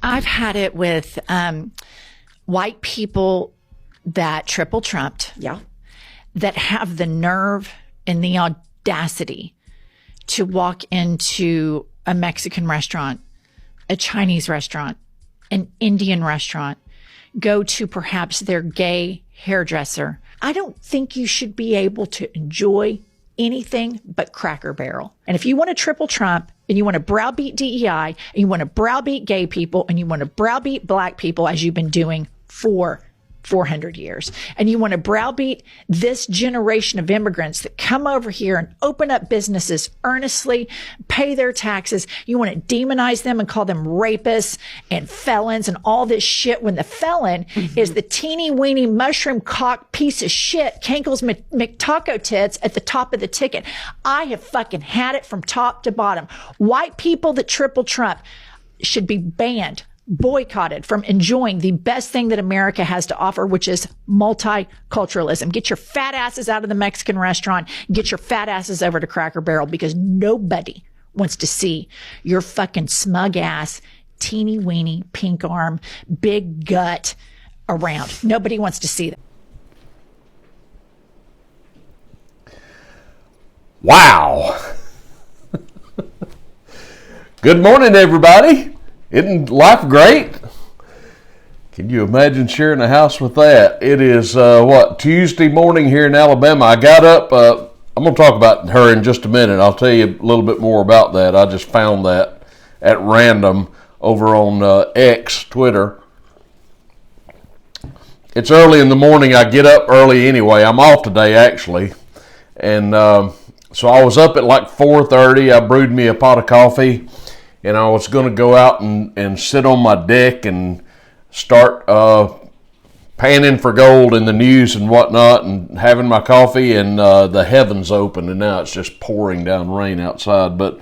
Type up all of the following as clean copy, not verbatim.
I've had it with white people that triple trumped, Yeah. that have the nerve and the audacity to walk into a Mexican restaurant, a Chinese restaurant, an Indian restaurant, go to perhaps their gay hairdresser. I don't think you should be able to enjoy anything but Cracker Barrel. And if you want to triple Trump and you want to browbeat DEI and you want to browbeat gay people and you want to browbeat black people as you've been doing for 400 years, and you want to browbeat this generation of immigrants that come over here and open up businesses earnestly, pay their taxes. You want to demonize them and call them rapists and felons and all this shit when the felon is the teeny weeny mushroom cock piece of shit, Kankles McTaco tits at the top of the ticket. I have fucking had it from top to bottom. White people that triple Trump should be banned, boycotted from enjoying the best thing that America has to offer, which is multiculturalism. Get your fat asses out of the Mexican restaurant. Get your fat asses over to Cracker Barrel, because nobody wants to see your fucking smug ass, teeny weeny, pink arm, big gut around. Nobody wants to see that. Wow. Good morning, everybody. Isn't life great? Can you imagine sharing a house with that? It is, Tuesday morning here in Alabama. I got up, I'm going to talk about her in just a minute. I'll tell you a little bit more about that. I just found that at random over on X, Twitter. It's early in the morning. I get up early anyway. I'm off today, actually. And so I was up at like 4:30. I brewed me a pot of coffee. And I was going to go out and sit on my deck and start panning for gold in the news and whatnot, and having my coffee, and the heavens opened, and now it's just pouring down rain outside. But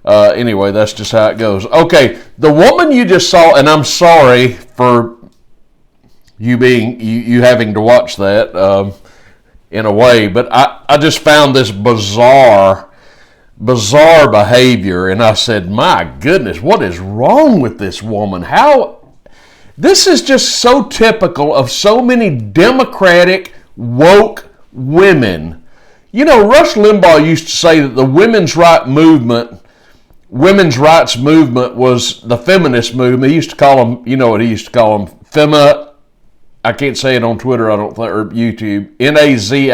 anyway, that's just how it goes. Okay, the woman you just saw, and I'm sorry for you having to watch that in a way, but I just found this bizarre behavior, and I said, my goodness, what is wrong with this woman? This is just so typical of so many Democratic woke women. You know, Rush Limbaugh used to say that the women's rights movement was the feminist movement. He used to call them, you know what he used to call them, I can't say it on Twitter, I don't think, or YouTube, Nazi.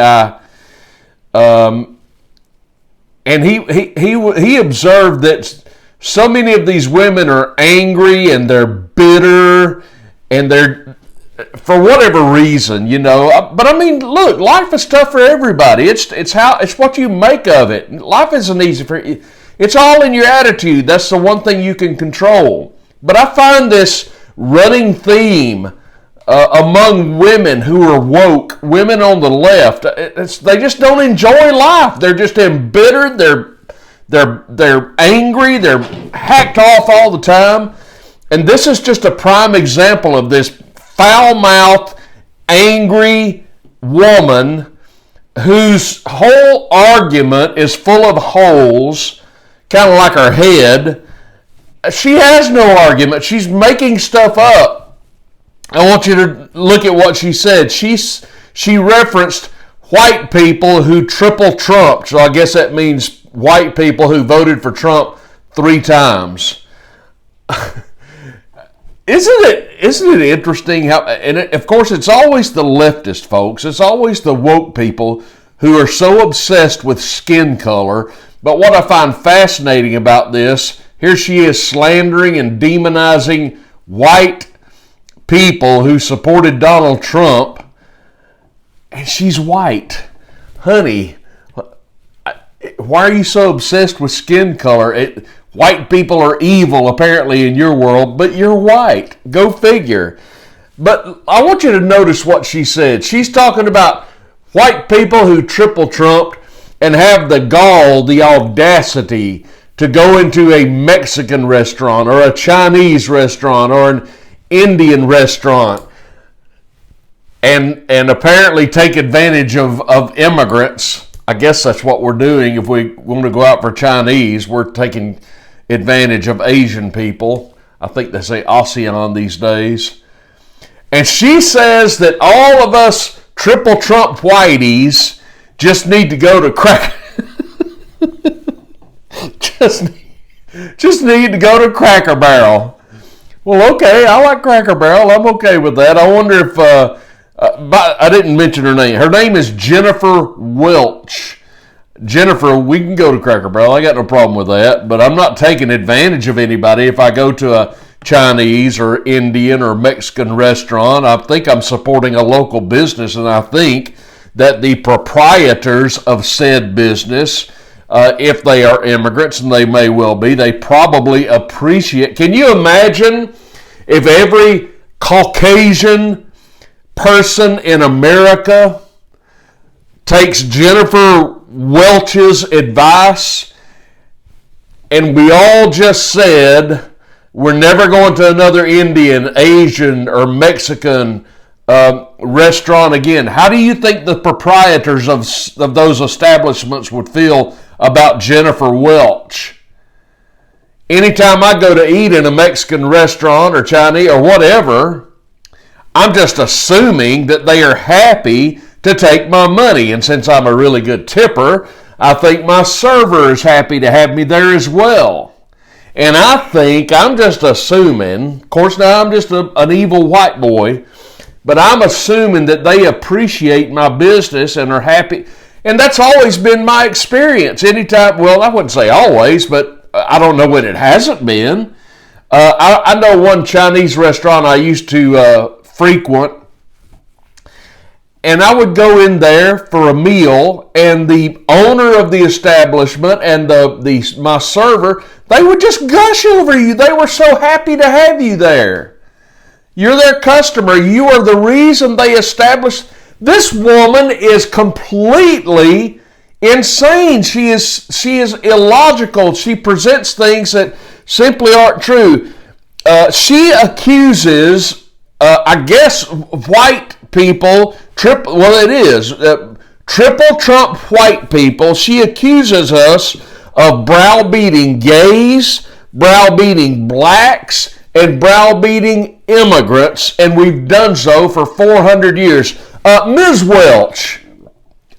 And he observed that so many of these women are angry and they're bitter and they're, for whatever reason, you know. But I mean, look, life is tough for everybody. It's what you make of it. Life isn't easy for you. It's all in your attitude. That's the one thing you can control. But I find this running theme among women who are woke, women on the left. They just don't enjoy life. They're just embittered. They're angry. They're hacked off all the time. And this is just a prime example of this foul-mouthed, angry woman whose whole argument is full of holes, kind of like her head. She has no argument. She's making stuff up. I want you to look at what she said. She referenced white people who triple Trump. So I guess that means white people who voted for Trump 3 times. Isn't it interesting how, and of course it's always the leftist folks, it's always the woke people who are so obsessed with skin color. But what I find fascinating about this, here she is slandering and demonizing white people who supported Donald Trump, and she's white. Honey, why are you so obsessed with skin color? White people are evil, apparently, in your world, but you're white. Go figure. But I want you to notice what she said. She's talking about white people who triple Trumped and have the gall, the audacity to go into a Mexican restaurant or a Chinese restaurant or an Indian restaurant and apparently take advantage of immigrants. I guess that's what we're doing. If we want to go out for Chinese, we're taking advantage of Asian people. I think they say ASEAN these days. And she says that all of us triple Trump whiteys just need to go to just need to go to Cracker Barrel. Well, okay, I like Cracker Barrel. I'm okay with that. I wonder if I didn't mention her name. Her name is Jennifer Welch. Jennifer, we can go to Cracker Barrel. I got no problem with that. But I'm not taking advantage of anybody if I go to a Chinese or Indian or Mexican restaurant. I think I'm supporting a local business, and I think that the proprietors of said business, if they are immigrants, and they may well be, they probably appreciate. Can you imagine if every Caucasian person in America takes Jennifer Welch's advice, and we all just said we're never going to another Indian, Asian, or Mexican restaurant again? How do you think the proprietors of those establishments would feel about Jennifer Welch? Anytime I go to eat in a Mexican restaurant or Chinese or whatever, I'm just assuming that they are happy to take my money. And since I'm a really good tipper, I think my server is happy to have me there as well. And I think, I'm just assuming, of course now I'm just an evil white boy, but I'm assuming that they appreciate my business and are happy. And that's always been my experience. Anytime, well, I wouldn't say always, but I don't know when it hasn't been. I know one Chinese restaurant I used to frequent, and I would go in there for a meal, and the owner of the establishment and my server, they would just gush over you. They were so happy to have you there. You're their customer. You are the reason they established. This woman is completely insane. She is illogical. She presents things that simply aren't true. She accuses, I guess, white people, triple Trump white people. She accuses us of browbeating gays, browbeating blacks, and browbeating immigrants, and we've done so for 400 years. Ms. Welch,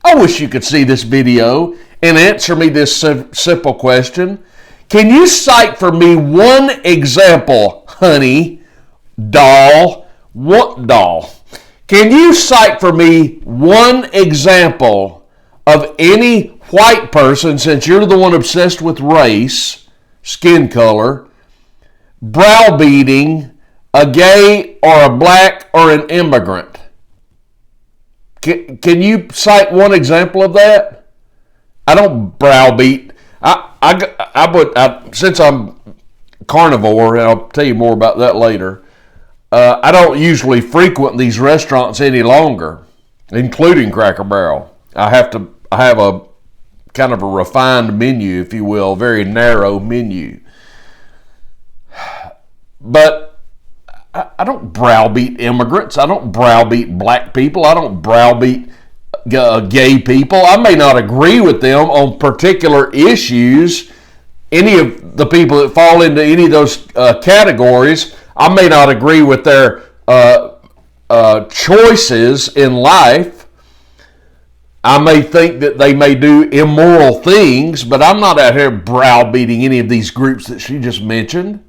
I wish you could see this video and answer me this simple question. Can you cite for me one example, honey, doll, what doll? Can you cite for me one example of any white person, since you're the one obsessed with race, skin color, browbeating a gay or a black or an immigrant? Can you cite one example of that? I don't browbeat. I would, since I'm carnivore, and I'll tell you more about that later, I don't usually frequent these restaurants any longer, including Cracker Barrel. I have a kind of a refined menu, if you will, a very narrow menu. But I don't browbeat immigrants. I don't browbeat black people. I don't browbeat gay people. I may not agree with them on particular issues. Any of the people that fall into any of those categories, I may not agree with their choices in life. I may think that they may do immoral things, but I'm not out here browbeating any of these groups that she just mentioned.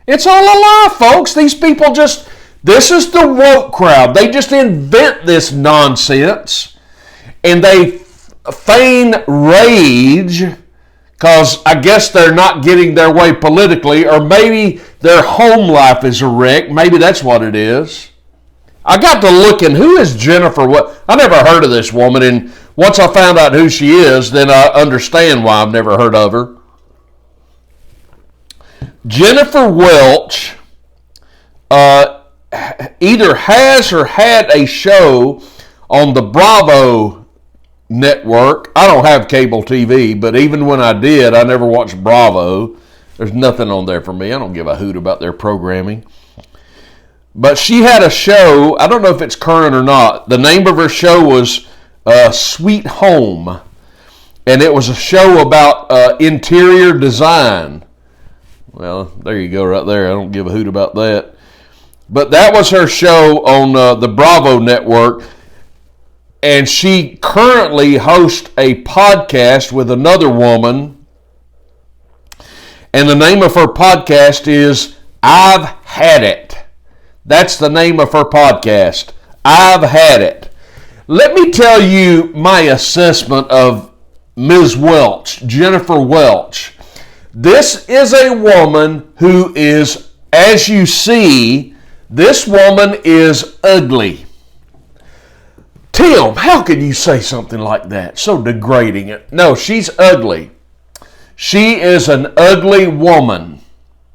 It's all a lie, folks. These people this is the woke crowd. They just invent this nonsense, and they feign rage because I guess they're not getting their way politically, or maybe their home life is a wreck. Maybe that's what it is. I got to looking, who is Jennifer? I never heard of this woman, and once I found out who she is, then I understand why I've never heard of her. Jennifer Welch either has or had a show on the Bravo network. I don't have cable TV, but even when I did, I never watched Bravo. There's nothing on there for me. I don't give a hoot about their programming. But she had a show, I don't know if it's current or not. The name of her show was Sweet Home. And it was a show about interior design. Well, there you go right there. I don't give a hoot about that. But that was her show on the Bravo network. And she currently hosts a podcast with another woman. And the name of her podcast is I've Had It. That's the name of her podcast. I've Had It. Let me tell you my assessment of Ms. Welch, Jennifer Welch. This is a woman who is, as you see, this woman is ugly. Tim, how can you say something like that? So degrading it. No, she's ugly. She is an ugly woman.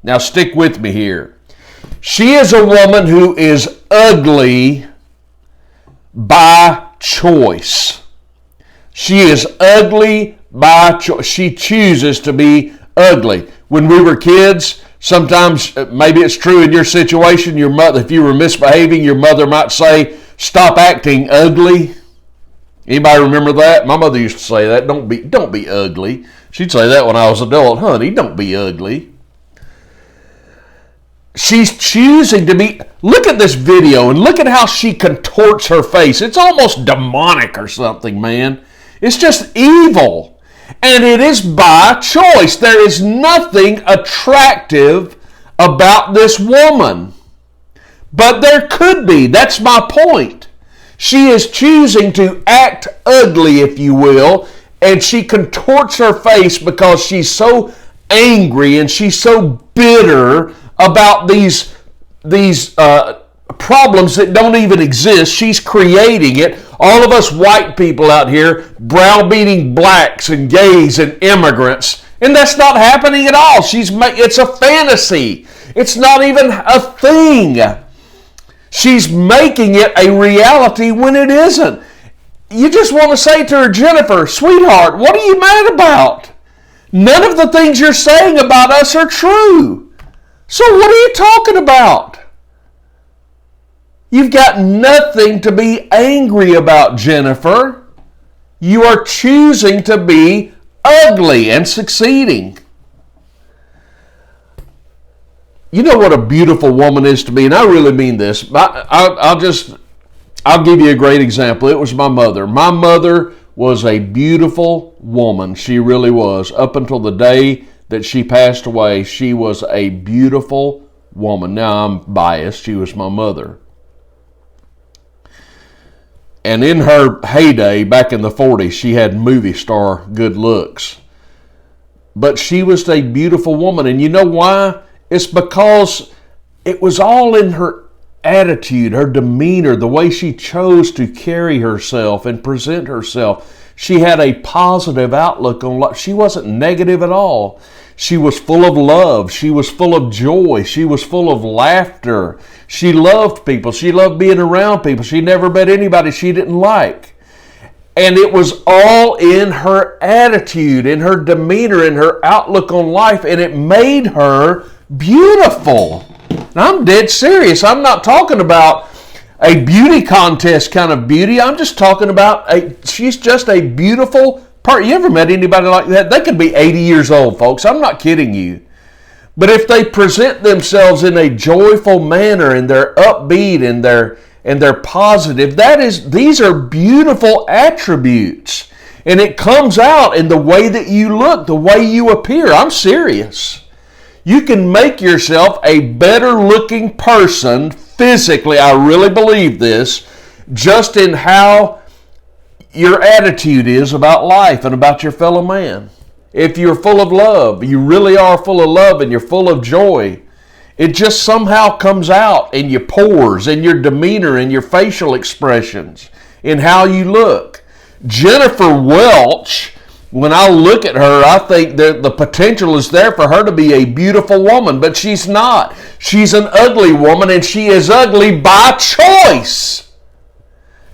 Now stick with me here. She is a woman who is ugly by choice. She is ugly by choice. She chooses to be ugly. When we were kids, sometimes, maybe it's true in your situation, your mother, if you were misbehaving, your mother might say, "Stop acting ugly." Anybody remember that? My mother used to say that. Don't be ugly. She'd say that when I was an adult. Honey, don't be ugly. She's choosing to be. Look at this video and look at how she contorts her face. It's almost demonic or something, man. It's just evil. And it is by choice. There is nothing attractive about this woman. But there could be. That's my point. She is choosing to act ugly, if you will, and she contorts her face because she's so angry and she's so bitter about these problems that don't even exist. She's creating it. All of us white people out here browbeating blacks and gays and immigrants, and that's not happening at all. It's a fantasy. It's not even a thing. She's making it a reality when it isn't. You just want to say to her, "Jennifer, sweetheart, what are you mad about? None of the things you're saying about us are true. So what are you talking about? You've got nothing to be angry about, Jennifer. You are choosing to be ugly and succeeding." You know what a beautiful woman is to me, and I really mean this. I'll give you a great example. It was my mother. My mother was a beautiful woman. She really was. Up until the day that she passed away, she was a beautiful woman. Now, I'm biased. She was my mother. And in her heyday, back in the 40s, she had movie star good looks. But she was a beautiful woman. And you know why? It's because it was all in her attitude, her demeanor, the way she chose to carry herself and present herself. She had a positive outlook on life. She wasn't negative at all. She was full of love. She was full of joy. She was full of laughter. She loved people. She loved being around people. She never met anybody she didn't like. And it was all in her attitude, in her demeanor, in her outlook on life, and it made her beautiful. Now, I'm dead serious. I'm not talking about a beauty contest kind of beauty. I'm just talking about she's just a beautiful person. You ever met anybody like that? They could be 80 years old, folks. I'm not kidding you. But if they present themselves in a joyful manner and they're upbeat and they're positive, these are beautiful attributes. And it comes out in the way that you look, the way you appear. I'm serious. You can make yourself a better looking person physically, I really believe this, just in how your attitude is about life and about your fellow man. If you're full of love, you really are full of love and you're full of joy, it just somehow comes out in your pores, in your demeanor, in your facial expressions, in how you look. Jennifer Welch, when I look at her, I think that the potential is there for her to be a beautiful woman, but she's not. She's an ugly woman, and she is ugly by choice.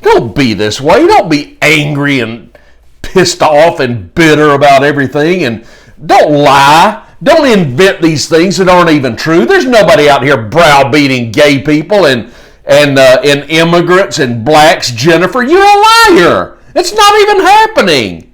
Don't be this way. Don't be angry and pissed off and bitter about everything, and don't lie. Don't invent these things that aren't even true. There's nobody out here browbeating gay people and immigrants and blacks. Jennifer, you're a liar. It's not even happening.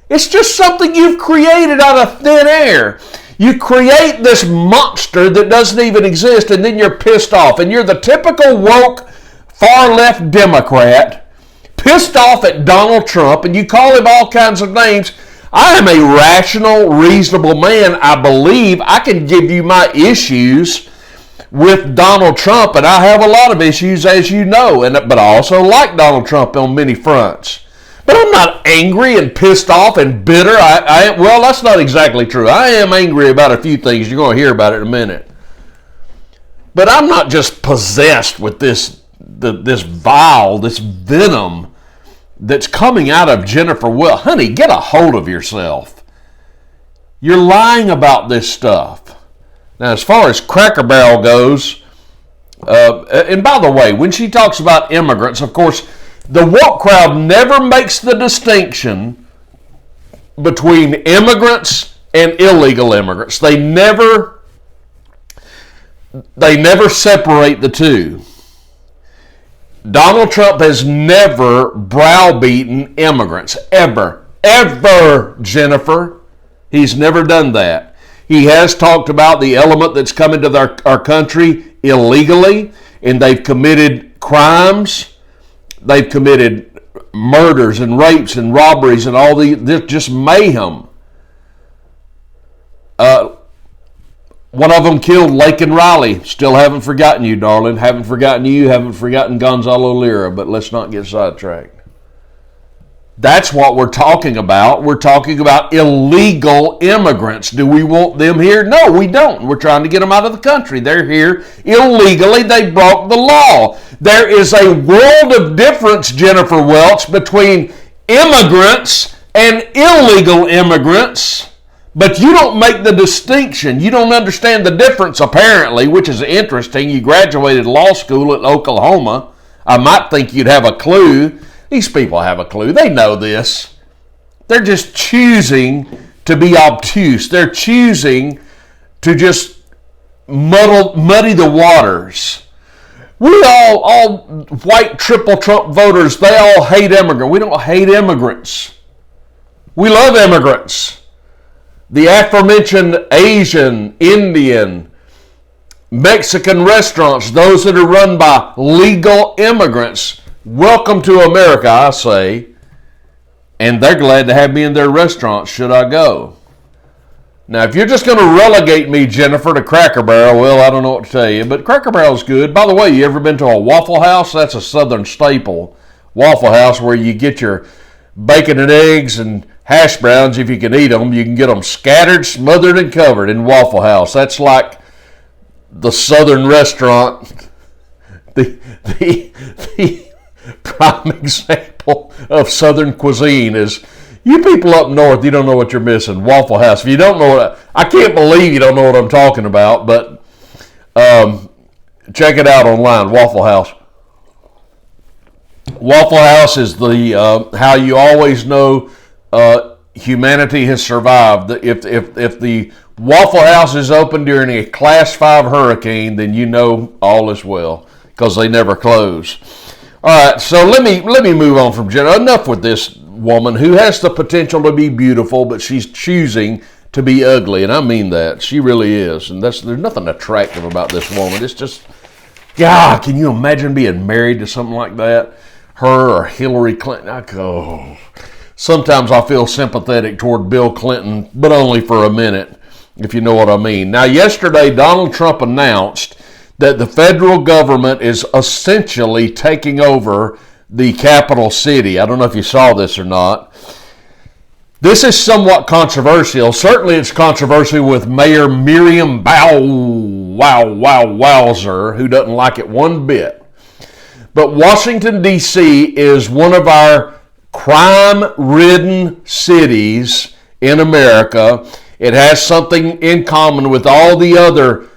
It's just something you've created out of thin air. You create this monster that doesn't even exist, and then you're pissed off. And you're the typical woke, far-left Democrat, pissed off at Donald Trump, and you call him all kinds of names. I am a rational, reasonable man. I believe I can give you my issues with Donald Trump, and I have a lot of issues, as you know, but I also like Donald Trump on many fronts. But I'm not angry and pissed off and bitter. Well, that's not exactly true. I am angry about a few things. You're going to hear about it in a minute. But I'm not just possessed with this venom that's coming out of Jennifer Welch. Honey, get a hold of yourself. You're lying about this stuff. Now, as far as Cracker Barrel goes, and by the way, when she talks about immigrants, of course, the woke crowd never makes the distinction between immigrants and illegal immigrants. They never separate the two. Donald Trump has never browbeaten immigrants, ever, Jennifer. He's never done that. He has talked about the element that's come into our country illegally, and they've committed crimes. They've committed murders and rapes and robberies and all just mayhem. One of them killed Laken Riley. Still haven't forgotten you, darling. Haven't forgotten you. Haven't forgotten Gonzalo Lira. But let's not get sidetracked. That's what we're talking about. We're talking about illegal immigrants. Do we want them here? No, we don't. We're trying to get them out of the country. They're here illegally. They broke the law. There is a world of difference, Jennifer Welch, between immigrants and illegal immigrants. But you don't make the distinction. You don't understand the difference, apparently, which is interesting. You graduated law school at Oklahoma. I might think you'd have a clue. These people have a clue. They know this. They're just choosing to be obtuse. They're choosing to just muddy the waters. We all white triple Trump voters, they all hate immigrants. We don't hate immigrants. We love immigrants. The aforementioned Asian, Indian, Mexican restaurants, those that are run by legal immigrants, welcome to America, I say. And they're glad to have me in their restaurants should I go. Now, if you're just going to relegate me, Jennifer, to Cracker Barrel, well, I don't know what to tell you. But Cracker Barrel's good. By the way, you ever been to a Waffle House? That's a Southern staple. Waffle House, where you get your bacon and eggs and hash browns, if you can eat them. You can get them scattered, smothered, and covered in Waffle House. That's like the Southern restaurant. The prime example of Southern cuisine is, you people up north, you don't know what you're missing. Waffle House. If you don't know I can't believe you don't know what I'm talking about, but check it out online, Waffle House. Waffle House is the how you always know humanity has survived. If the Waffle House is open during a Class 5 hurricane, then you know all is well, because they never close. All right, so let me move on from Jenna. Enough with this woman who has the potential to be beautiful, but she's choosing to be ugly, and I mean that. She really is, and there's nothing attractive about this woman. It's just, God, can you imagine being married to something like that? Her or Hillary Clinton? Sometimes I feel sympathetic toward Bill Clinton, but only for a minute, if you know what I mean. Now, yesterday, Donald Trump announced that the federal government is essentially taking over the capital city. I don't know if you saw this or not. This is somewhat controversial. Certainly it's controversial with Mayor Miriam Bowser, who doesn't like it one bit. But Washington, D.C. is one of our crime-ridden cities in America. It has something in common with all the other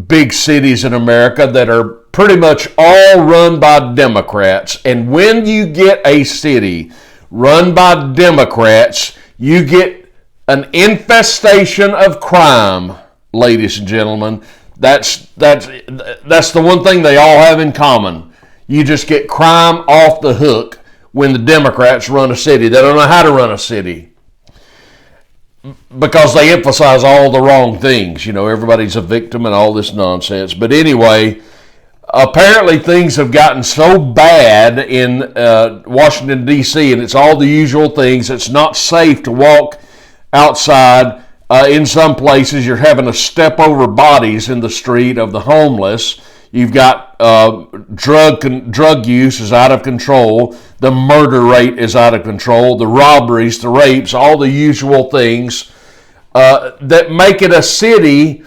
big cities in America that are pretty much all run by Democrats. And when you get a city run by Democrats, you get an infestation of crime, ladies and gentlemen. That's the one thing they all have in common. You just get crime off the hook when the Democrats run a city. They don't know how to run a city. because they emphasize all the wrong things. You know, everybody's a victim and all this nonsense. But anyway, apparently things have gotten so bad in Washington, D.C., and it's all the usual things. It's not safe to walk outside. In some places, you're having to step over bodies in the street of the homeless. You've got drug use is out of control. The murder rate is out of control. The robberies, the rapes, all the usual things that make it a city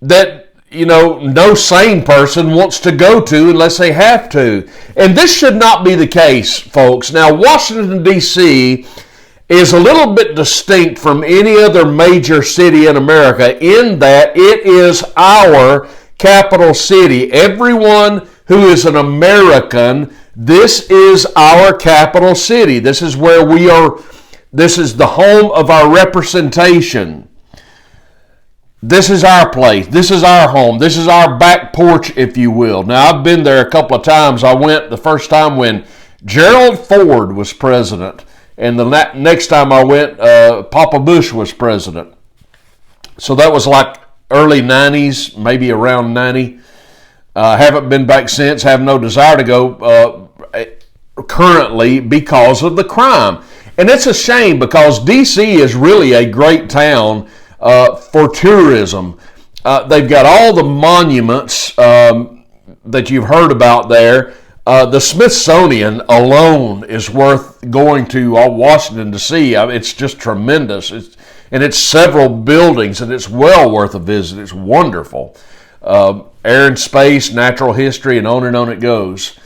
that, you know, no sane person wants to go to unless they have to. And this should not be the case, folks. Now, Washington, D.C. is a little bit distinct from any other major city in America in that it is our capital city. Everyone who is an American, this is our capital city. This is where we are. This is the home of our representation. This is our place. This is our home. This is our back porch, if you will. Now, I've been there a couple of times. I went the first time when Gerald Ford was president, and the next time I went, Papa Bush was president. So that was like early 90s, maybe around 90. Haven't been back since, have no desire to go currently because of the crime. And it's a shame because D.C. is really a great town for tourism. They've got all the monuments that you've heard about there. The Smithsonian alone is worth going to Washington to see. I mean, it's just tremendous. It's several buildings, and it's well worth a visit. It's wonderful. Air and space, natural history, and on it goes.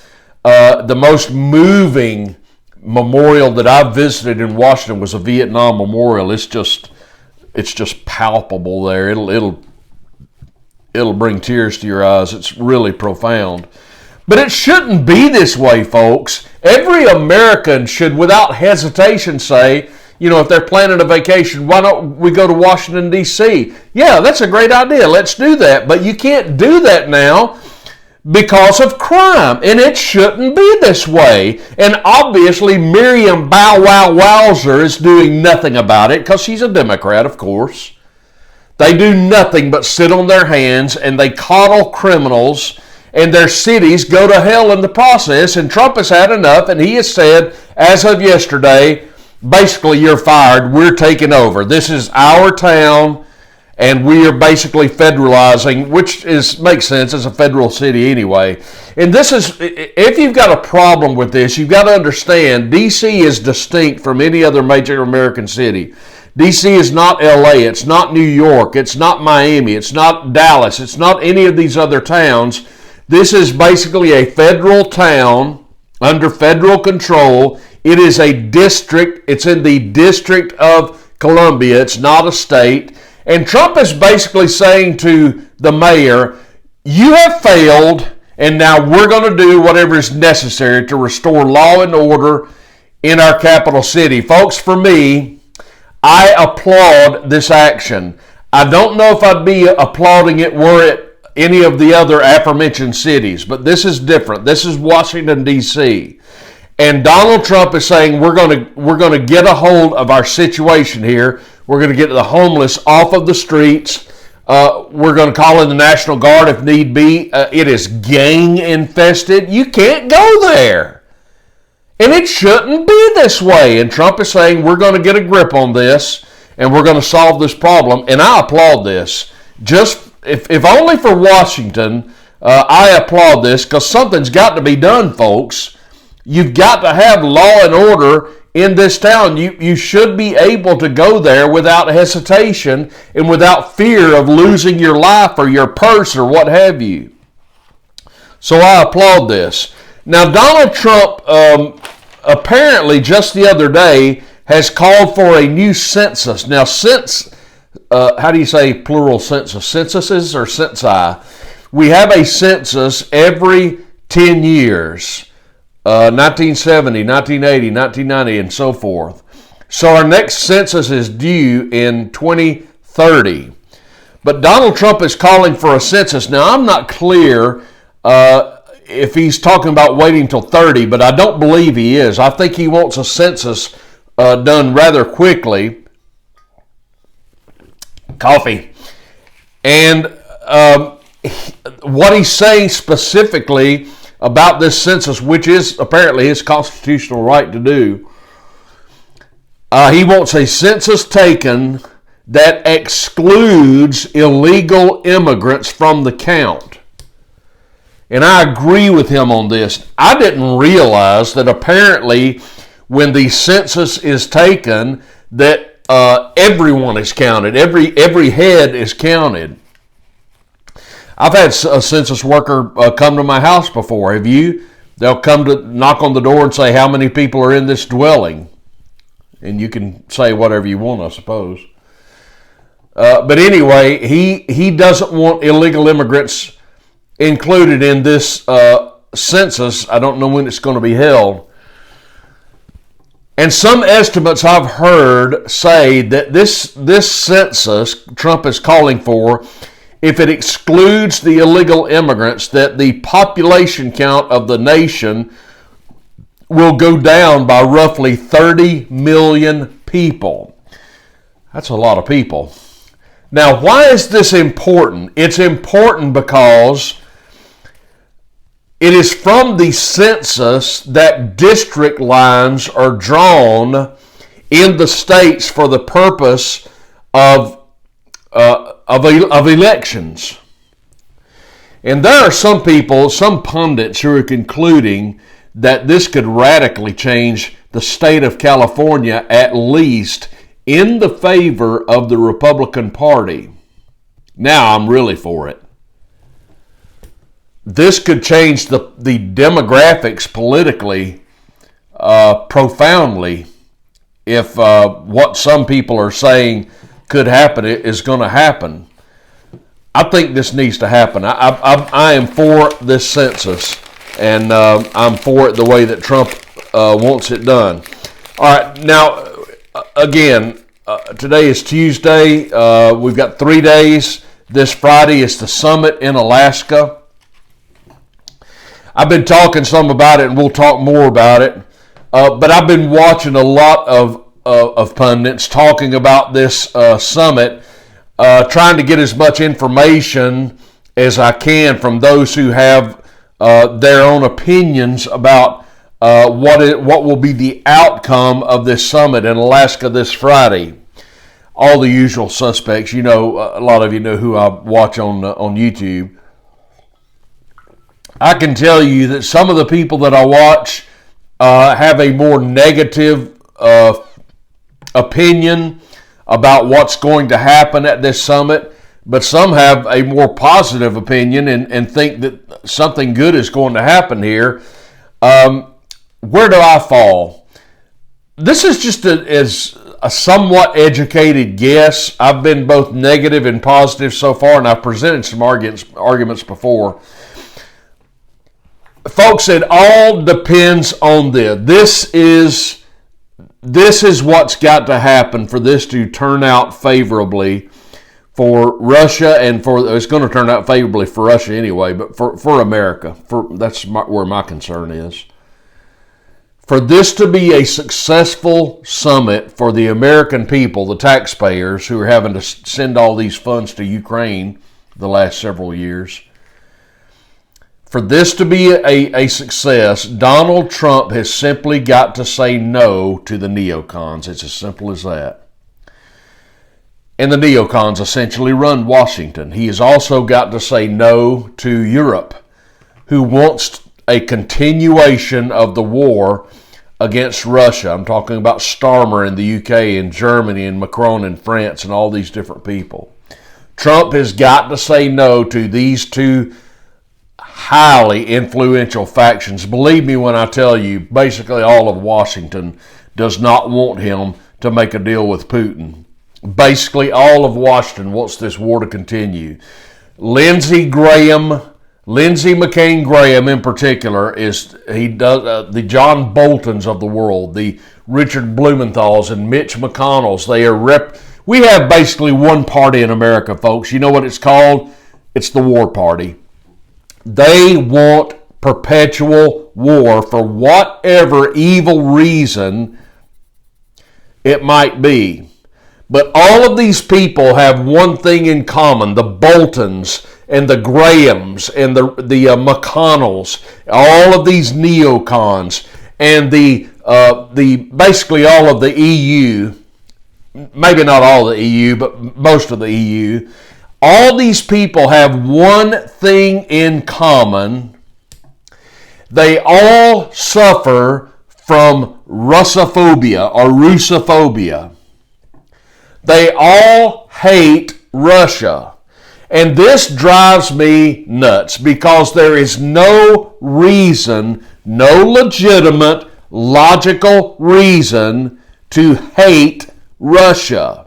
The most moving memorial that I've visited in Washington was a Vietnam memorial. It's just palpable there. It'll bring tears to your eyes. It's really profound. But it shouldn't be this way, folks. Every American should, without hesitation, say, you know, if they're planning a vacation, why don't we go to Washington, D.C.? Yeah, that's a great idea. Let's do that. But you can't do that now because of crime. And it shouldn't be this way. And obviously, Miriam Bow Wow Wowzer is doing nothing about it because she's a Democrat, of course. They do nothing but sit on their hands and they coddle criminals, and their cities go to hell in the process. And Trump has had enough, and he has said, as of yesterday, basically, you're fired. We're taking over. This is our town, and we are basically federalizing, which makes sense. It's a federal city anyway. And this is, if you've got a problem with this, you've got to understand, D.C. is distinct from any other major American city. D.C. is not L.A., it's not New York, it's not Miami, it's not Dallas, it's not any of these other towns. This is basically a federal town under federal control. It is a district. It's in the District of Columbia. It's not a state. And Trump is basically saying to the mayor, you have failed, and now we're going to do whatever is necessary to restore law and order in our capital city. Folks, for me, I applaud this action. I don't know if I'd be applauding it were it any of the other aforementioned cities, but this is different. This is Washington, D.C., and Donald Trump is saying we're going to get a hold of our situation here. We're going to get the homeless off of the streets. We're going to call in the National Guard if need be. It is gang infested. You can't go there. And it shouldn't be this way. And Trump is saying we're going to get a grip on this and we're going to solve this problem. And I applaud this. Just if only for Washington, I applaud this because something's got to be done, folks. You've got to have law and order in this town. You should be able to go there without hesitation and without fear of losing your life or your purse or what have you. So I applaud this. Now, Donald Trump apparently just the other day has called for a new census. Now, how do you say plural census? Censuses or censi? We have a census every 10 years. 1970, 1980, 1990, and so forth. So our next census is due in 2030. But Donald Trump is calling for a census. Now, I'm not clear if he's talking about waiting until 30, but I don't believe he is. I think he wants a census done rather quickly. coffee. And what he's saying specifically about this census, which is apparently his constitutional right to do, he wants a census taken that excludes illegal immigrants from the count. And I agree with him on this. I didn't realize that apparently when the census is taken, that everyone is counted. Every head is counted. I've had a census worker come to my house before. Have you? They'll come to knock on the door and say, how many people are in this dwelling? And you can say whatever you want, I suppose. But anyway, he doesn't want illegal immigrants included in this census. I don't know when it's going to be held. And some estimates I've heard say that this census Trump is calling for, if it excludes the illegal immigrants, that the population count of the nation will go down by roughly 30 million people. That's a lot of people. Now, why is this important? It's important because it is from the census that district lines are drawn in the states for the purpose of elections. And there are some people, some pundits, who are concluding that this could radically change the state of California, at least in the favor of the Republican Party. Now I'm really for it. This could change the demographics politically profoundly if what some people are saying could happen is going to happen. I think this needs to happen. I am for this census, and I'm for it the way that Trump wants it done. All right, now, again, today is Tuesday. We've got 3 days. This Friday is the summit in Alaska. I've been talking some about it, and we'll talk more about it. But I've been watching a lot of pundits talking about this summit, trying to get as much information as I can from those who have their own opinions about what will be the outcome of this summit in Alaska this Friday. All the usual suspects. You know, a lot of you know who I watch on YouTube. I can tell you that some of the people that I watch have a more negative opinion about what's going to happen at this summit, but some have a more positive opinion and think that something good is going to happen here. Where do I fall? This is just a somewhat educated guess. I've been both negative and positive so far, and I've presented some arguments before. Folks, it all depends on this. This is what's got to happen for this to turn out favorably for Russia, and it's going to turn out favorably for Russia anyway, but for America. That's where my concern is. For this to be a successful summit for the American people, the taxpayers who are having to send all these funds to Ukraine the last several years, for this to be a success, Donald Trump has simply got to say no to the neocons. It's as simple as that. And the neocons essentially run Washington. He has also got to say no to Europe, who wants a continuation of the war against Russia. I'm talking about Starmer in the UK and Germany and Macron in France and all these different people. Trump has got to say no to these two highly influential factions. Believe me when I tell you, basically all of Washington does not want him to make a deal with Putin. Basically all of Washington wants this war to continue. Lindsey McCain Graham in particular does the John Boltons of the world, the Richard Blumenthals and Mitch McConnells. We have basically one party in America, folks. You know what it's called? It's the War Party. They want perpetual war for whatever evil reason it might be. But all of these people have one thing in common: the Boltons and the Grahams and the McConnells, all of these neocons, and the basically all of the EU. Maybe not all the EU, but most of the EU. All these people have one thing in common. They all suffer from Russophobia or Russophobia. They all hate Russia. And this drives me nuts because there is no reason, no legitimate, logical reason to hate Russia.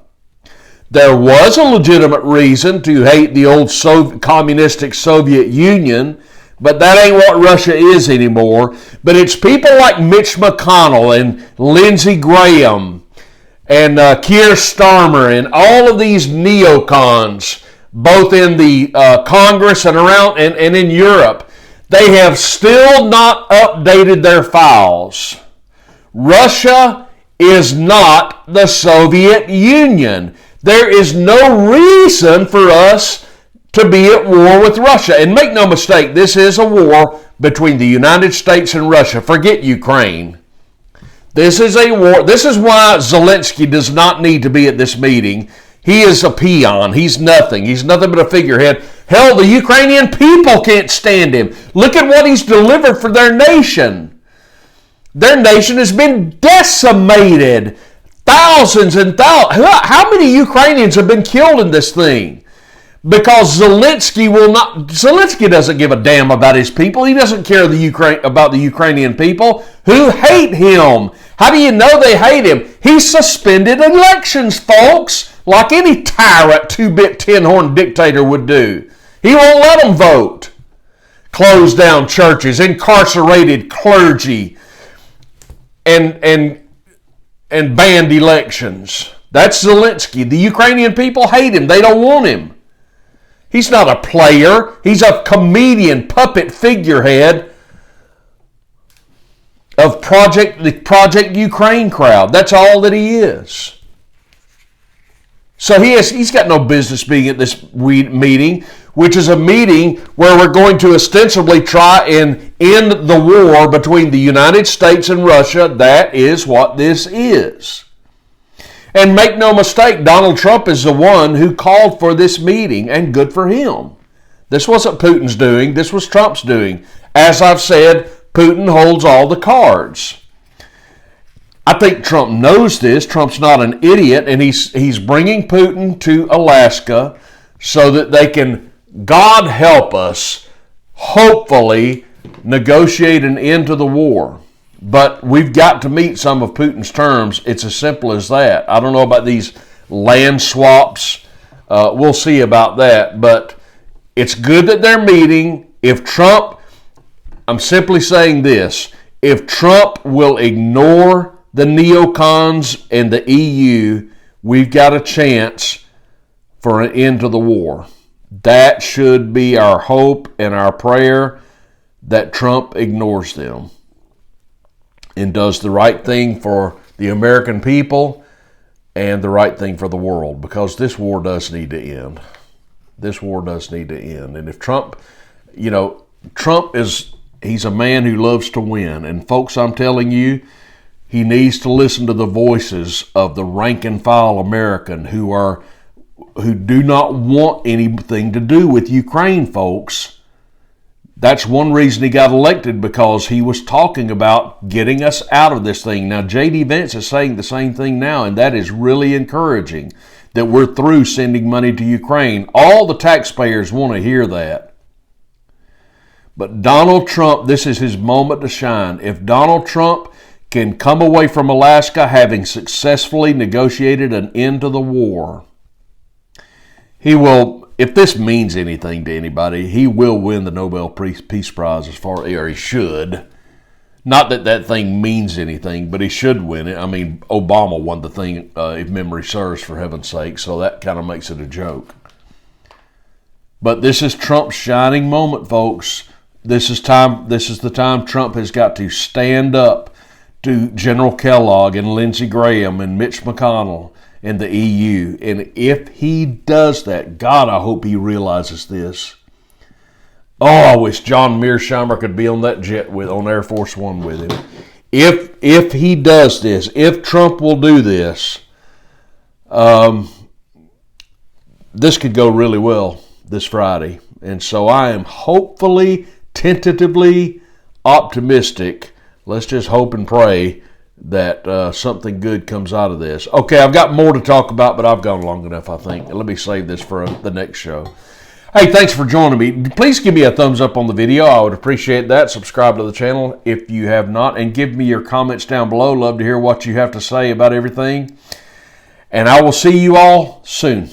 There was a legitimate reason to hate the old communistic Soviet Union, but that ain't what Russia is anymore. But it's people like Mitch McConnell and Lindsey Graham and Keir Starmer and all of these neocons, both in the Congress and around and in Europe. They have still not updated their files. Russia is not the Soviet Union. There is no reason for us to be at war with Russia. And make no mistake, this is a war between the United States and Russia. Forget Ukraine. This is a war. This is why Zelensky does not need to be at this meeting. He is a peon. He's nothing. He's nothing but a figurehead. Hell, the Ukrainian people can't stand him. Look at what he's delivered for their nation. Their nation has been decimated. Thousands and thousands. How many Ukrainians have been killed in this thing? Because Zelensky doesn't give a damn about his people. He doesn't care about the Ukrainian people who hate him. How do you know they hate him? He suspended elections, folks, like any tyrant, two-bit, tin-horn dictator would do. He won't let them vote. Closed down churches, incarcerated clergy, and banned elections. That's Zelensky. The Ukrainian people hate him. They don't want him. He's not a player. He's a comedian, puppet figurehead of the Project Ukraine crowd. That's all that he is. So he's got no business being at this meeting, which is a meeting where we're going to ostensibly try and end the war between the United States and Russia. That is what this is. And make no mistake, Donald Trump is the one who called for this meeting, and good for him. This wasn't Putin's doing. This was Trump's doing. As I've said, Putin holds all the cards. I think Trump knows this. Trump's not an idiot, and he's bringing Putin to Alaska so that they can, God help us, hopefully negotiate an end to the war. But we've got to meet some of Putin's terms. It's as simple as that. I don't know about these land swaps. We'll see about that. But it's good that they're meeting. I'm simply saying this. If Trump will ignore the neocons and the EU, we've got a chance for an end to the war. That should be our hope and our prayer, that Trump ignores them and does the right thing for the American people and the right thing for the world, because this war does need to end. This war does need to end. And if Trump, he's a man who loves to win. And folks, I'm telling you, he needs to listen to the voices of the rank and file American who do not want anything to do with Ukraine, folks. That's one reason he got elected, because he was talking about getting us out of this thing. Now, J.D. Vance is saying the same thing now, and that is really encouraging, that we're through sending money to Ukraine. All the taxpayers want to hear that. But Donald Trump, this is his moment to shine. If Donald Trump can come away from Alaska having successfully negotiated an end to the war, he will, if this means anything to anybody, he will win the Nobel Peace Prize, or he should. Not that that thing means anything, but he should win it. I mean, Obama won the thing, if memory serves, for heaven's sake, so that kind of makes it a joke. But this is Trump's shining moment, folks. This is the time Trump has got to stand up to General Kellogg and Lindsey Graham and Mitch McConnell in the EU. And if he does that, God, I hope he realizes this. Oh, I wish John Mearsheimer could be on that jet on Air Force One with him. If he does this, if Trump will do this, this could go really well this Friday. And so I am hopefully, tentatively optimistic. Let's just hope and pray that something good comes out of this. Okay, I've got more to talk about, but I've gone long enough, I think. Let me save this for the next show. Hey, thanks for joining me. Please give me a thumbs up on the video. I would appreciate that. Subscribe to the channel if you have not, and give me your comments down below. Love to hear what you have to say about everything. And I will see you all soon.